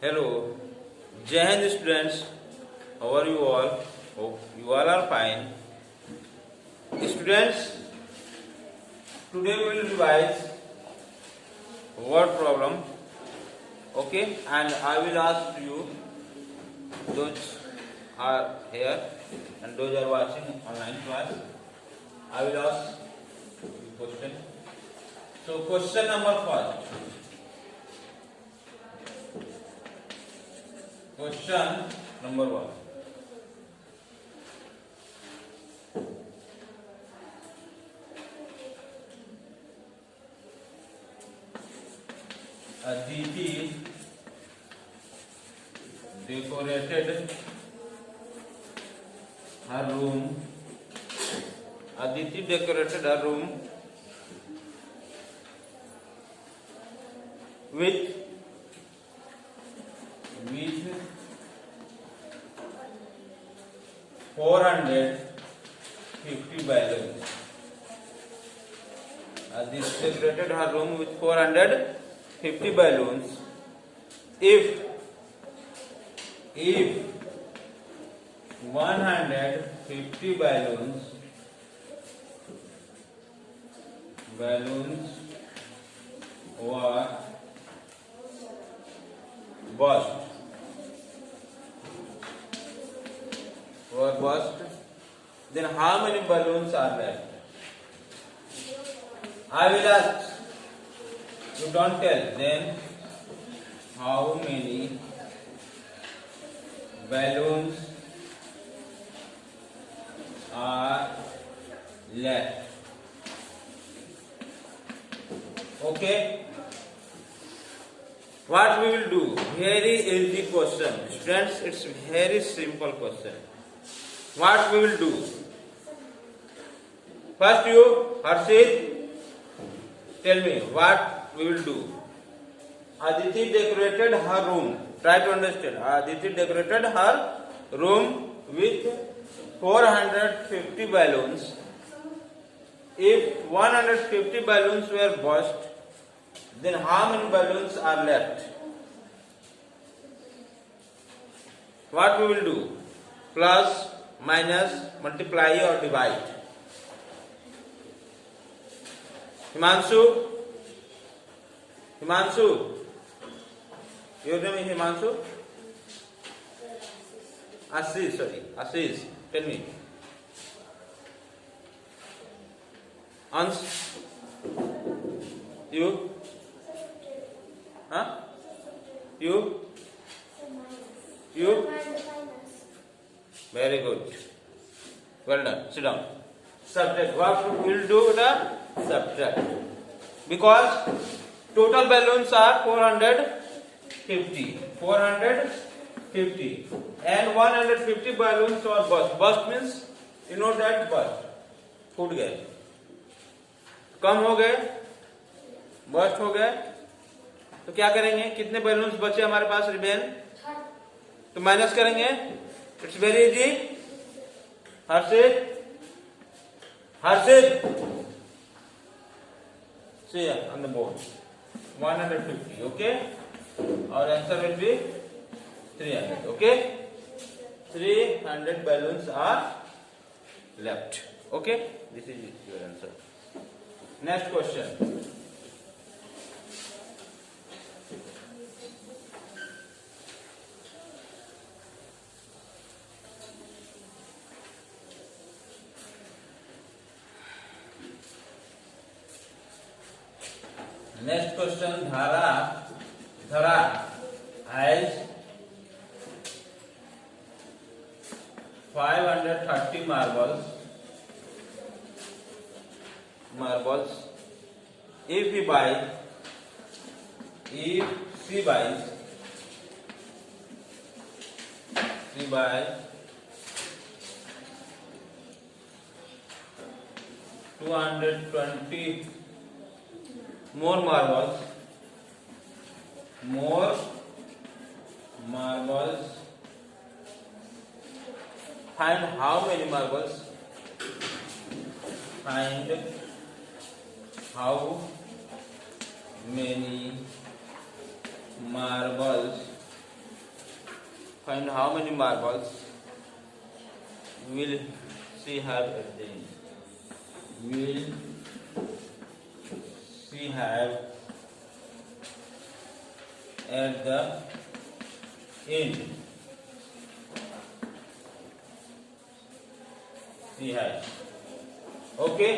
Hello, Jai Hind students. How are you all? Hope you all are fine. Students, today we will revise word problem. Okay, and I will ask you, those are here and those are watching online class. I will ask you question. So, question number first. Question number 1. Aditi decorated her room. Aditi decorated her room with 450 balloons. Aditi decorated her room with 450 balloons. If 150 balloons were burst, then how many balloons are left? I will ask. You don't tell. Then how many balloons are left? Okay. What we will do? Very easy question. Students, it's very simple question. What we will do? First you, Harshit, tell me what we will do. Aditi decorated her room. Try to understand. Aditi decorated her room with 450 balloons. If 150 balloons were burst, then how many balloons are left? What we will do? Plus, minus, multiply or divide. Himanshu, your name is Himanshu? Ashish, tell me. Ans, you? Huh? You? Very good. Well done. Sit down. Subtract. What we will do? The subtract. Because total balloons are 450. And 150 balloons are burst. Burst means, you know that burst. फूट गए. कम हो गए. burst हो गए. तो क्या करेंगे? कितने balloons बचे हमारे पास रिमेन? तो माइनस करेंगे. It's very easy. Harshit see on the board 150. Okay, our answer will be 300. Okay, 300 balloons are left. Okay, this is your answer. Next question. Next question. Dhara has 530 marbles. If she buys 220 more marbles. Find how many marbles? Find how many marbles find how many marbles will she have at the end. Will she have at the end. She has. Okay.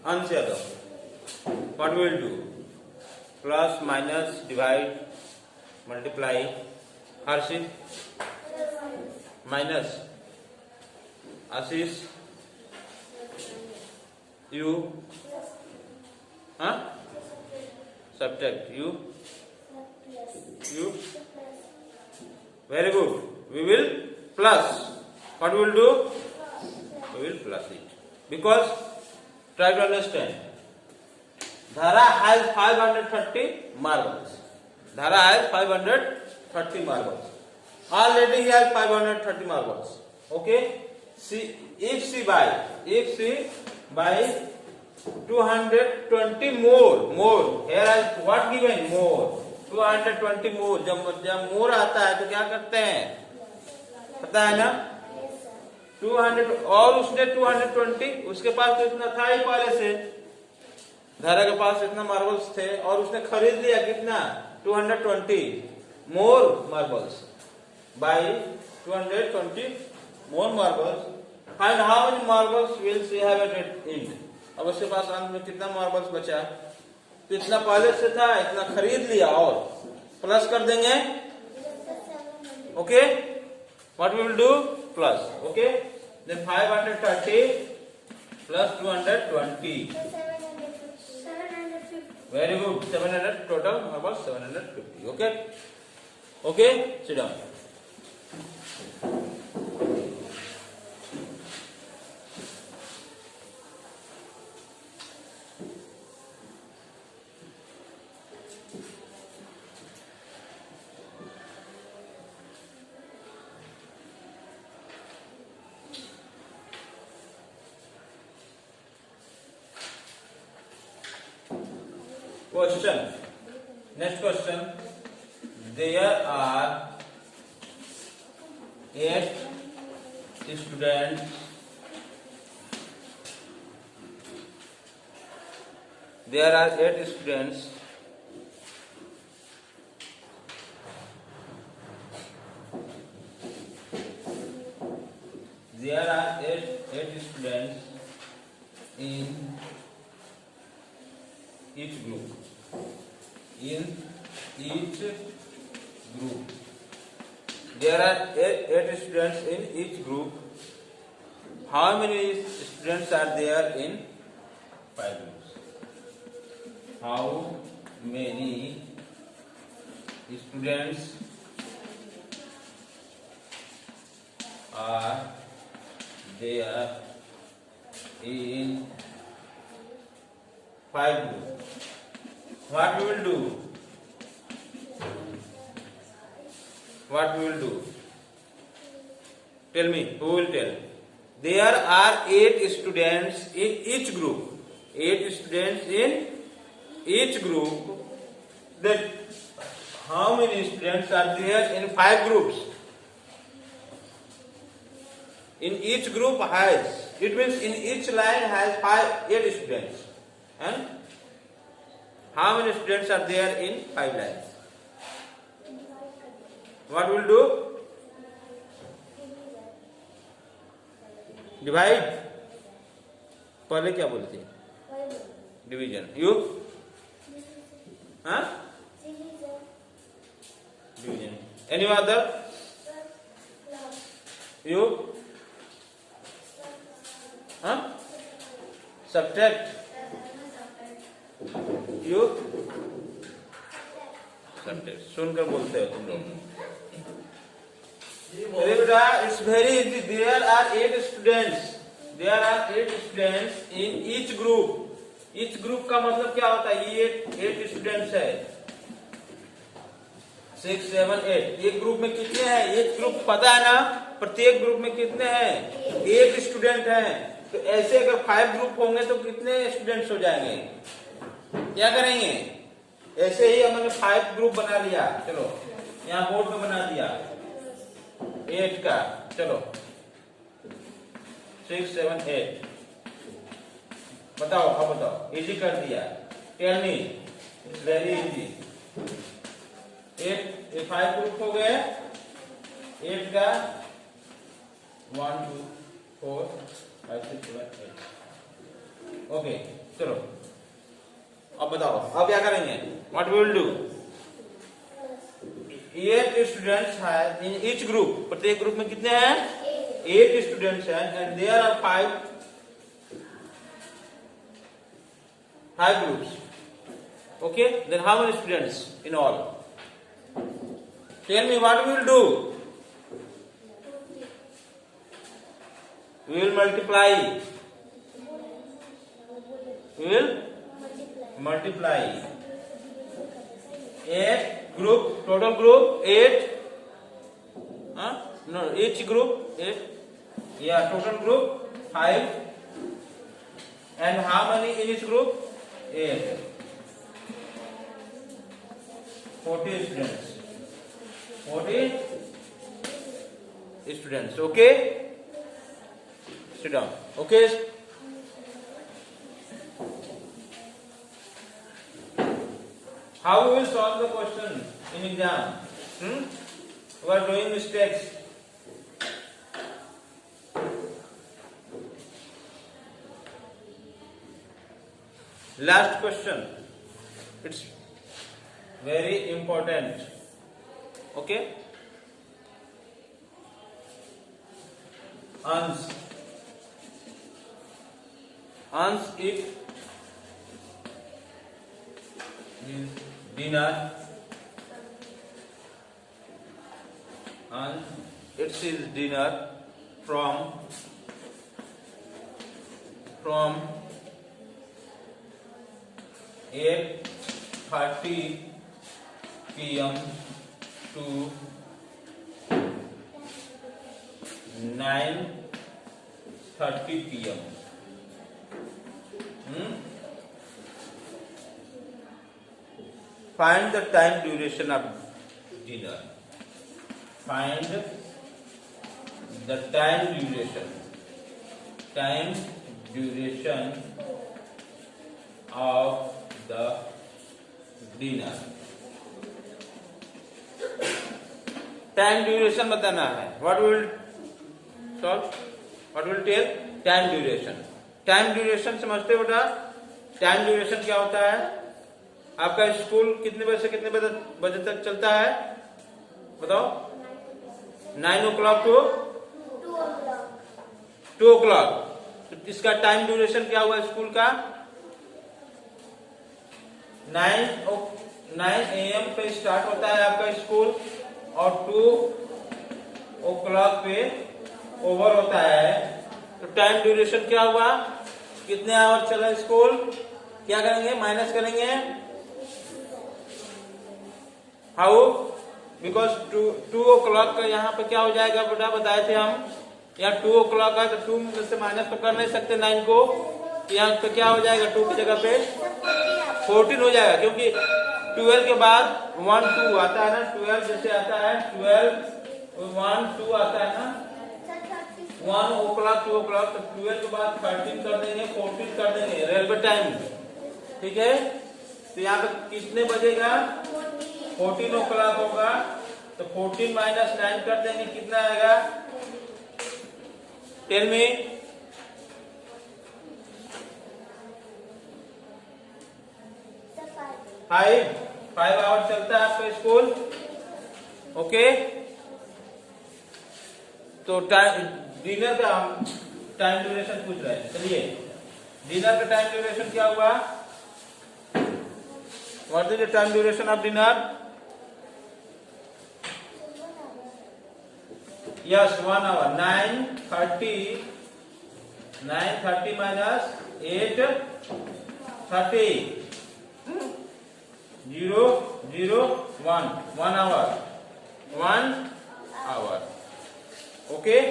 Answer. What we will do? Plus, minus, divide, multiply. Harshit. Minus. Ashish. You. Huh? Subtract. You. Very good. We will plus. What we will do? We will plus it. Because, try to understand. Dhara has 530 marbles. Dhara has 530 marbles. Already he has 530 marbles. Okay? If she buy 220 more. Here is what given? More. 220 more. जब more आता है तो क्या करते हैं? पता है ना? 200 और उसने 220, उसके पास तो इतना था ही पहले से। धारा के पास इतना मार्बल्स थे और उसने खरीद लिया कितना? 220 more marbles. By 220 more marbles. Find how many marbles will she have at end? अब उसके पास अंत में कितना मार्बल्स बचा? तो इतना पहले से था, इतना खरीद लिया और प्लस कर देंगे. Okay, what we will do? Plus. Okay, then 530 plus 220. Very good. 700 total marbles. 750. Okay. Okay. Sit down. Question. Next question. There are 8 students. There are 8 students. There are 8 students in each group. In each group. There are 8 students in each group. How many students are there in 5 groups? How many students are there in 5 groups? What we will do? What we will do? Tell me, who will tell? There are 8 students in each group. 8 students in each group. Then how many students are there in 5 groups? In each group has, it means in each line has 8 students. And how many students are there in 5 lines? What will do? Divide. पहले क्या बोलते हैं? Division. You? हाँ? Division. Any other? You? हाँ? Subtract. You? Subtract. सुनकर बोलते हो तुम लोग. It's very easy. There are 8 students. There are 8 students in each group. Each group का मतलब क्या होता है? ये 8 students है. 6, 7, 8. एक ग्रुप में कितने हैं? एक ग्रुप पता है ना? प्रत्येक ग्रुप में कितने हैं? 8 स्टूडेंट हैं. तो ऐसे अगर 5 ग्रुप होंगे तो कितने स्टूडेंट्स हो जाएंगे? क्या करेंगे? ऐसे ही हमने 5 ग्रुप बना लिया। चलो यहाँ बोर्ड में बना दिया 8 का। चलो 6 7 8 बताओ, अब बताओ, इजी कर दिया। Tell me, it's very easy. 8 5 group हो गए 8 का 1 2 4 5 6 7 8। ओके चलो अब बताओ, अब क्या करेंगे? What we will do? 8 students हैं इन ईच ग्रुप। प्रत्येक ग्रुप में कितने हैं? 8 स्टूडेंट्स हैं and there are 5 groups. Okay, then how many students in all? Tell me what we will do. We will multiply. We will multiply. 8 group, total group 8. No, each group 8. Yeah, total group 5. And how many in each group? 8. 40 students. 40 students. Okay? Sit down. Okay? How we will solve the question in exam? We are doing mistakes. Last question. It's very important. Okay? Ans it is dinner. And it is dinner from 8:30 p.m. to 9:30 p.m. Find the time duration of dinner. Find the time duration. Time duration of the dinner. Time duration बताना है. What will solve? What will tell? Time duration. Time duration समझते हो बेटा? Time duration क्या होता है? आपका school कितने बजे से कितने बजे तक चलता है? बताओ। 9 o'clock to 2 o'clock. तो इसका टाइम ड्यूरेशन क्या हुआ स्कूल का? 9 AM पे स्टार्ट होता है आपका स्कूल और 2 o'clock पे ओवर होता है। तो टाइम ड्यूरेशन क्या हुआ? कितने आवर चला स्कूल? क्या करेंगे? माइनस करेंगे। हाउ? बिकॉज 2 o'clock का यहाँ पे क्या हो जाएगा बेटा? बताए थे हम यहाँ 2 o'clock है तो 2 में से माइनस तो कर नहीं सकते 9 को। यहाँ पे क्या हो जाएगा? 2 की जगह पे 14 हो जाएगा, क्योंकि 12 के बाद 1 2 आता है ना। 12 जैसे आता है 12 1 2 आता है ना। 1 o'clock 2 o'clock तो 12 के बाद 13 कर देंगे, 14 कर देंगे रेलवे टाइम। ठीक है, तो यहाँ पे कितने बजेगा? 14 o'clock होगा तो 14 माइनस 9 कर देंगे, कितना आएगा? Tell me. 5 आवर चलता है आपका स्कूल। ओके, तो डिनर का हम टाइम ड्यूरेशन पूछ रहे हैं। चलिए, डिनर का टाइम ड्यूरेशन क्या हुआ? What is the time duration of dinner? Yes, 1 hour. 9:30 minus 8:30 0 0 1 1 hour 1 hour. Okay,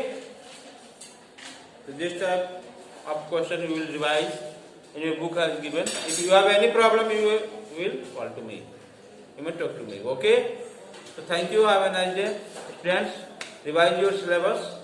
so this type of question you will revise in your book as given. If you have any problem, you will call to me. you may talk to me. Okay? So thank you. Have a nice day. Students, revise your syllabus.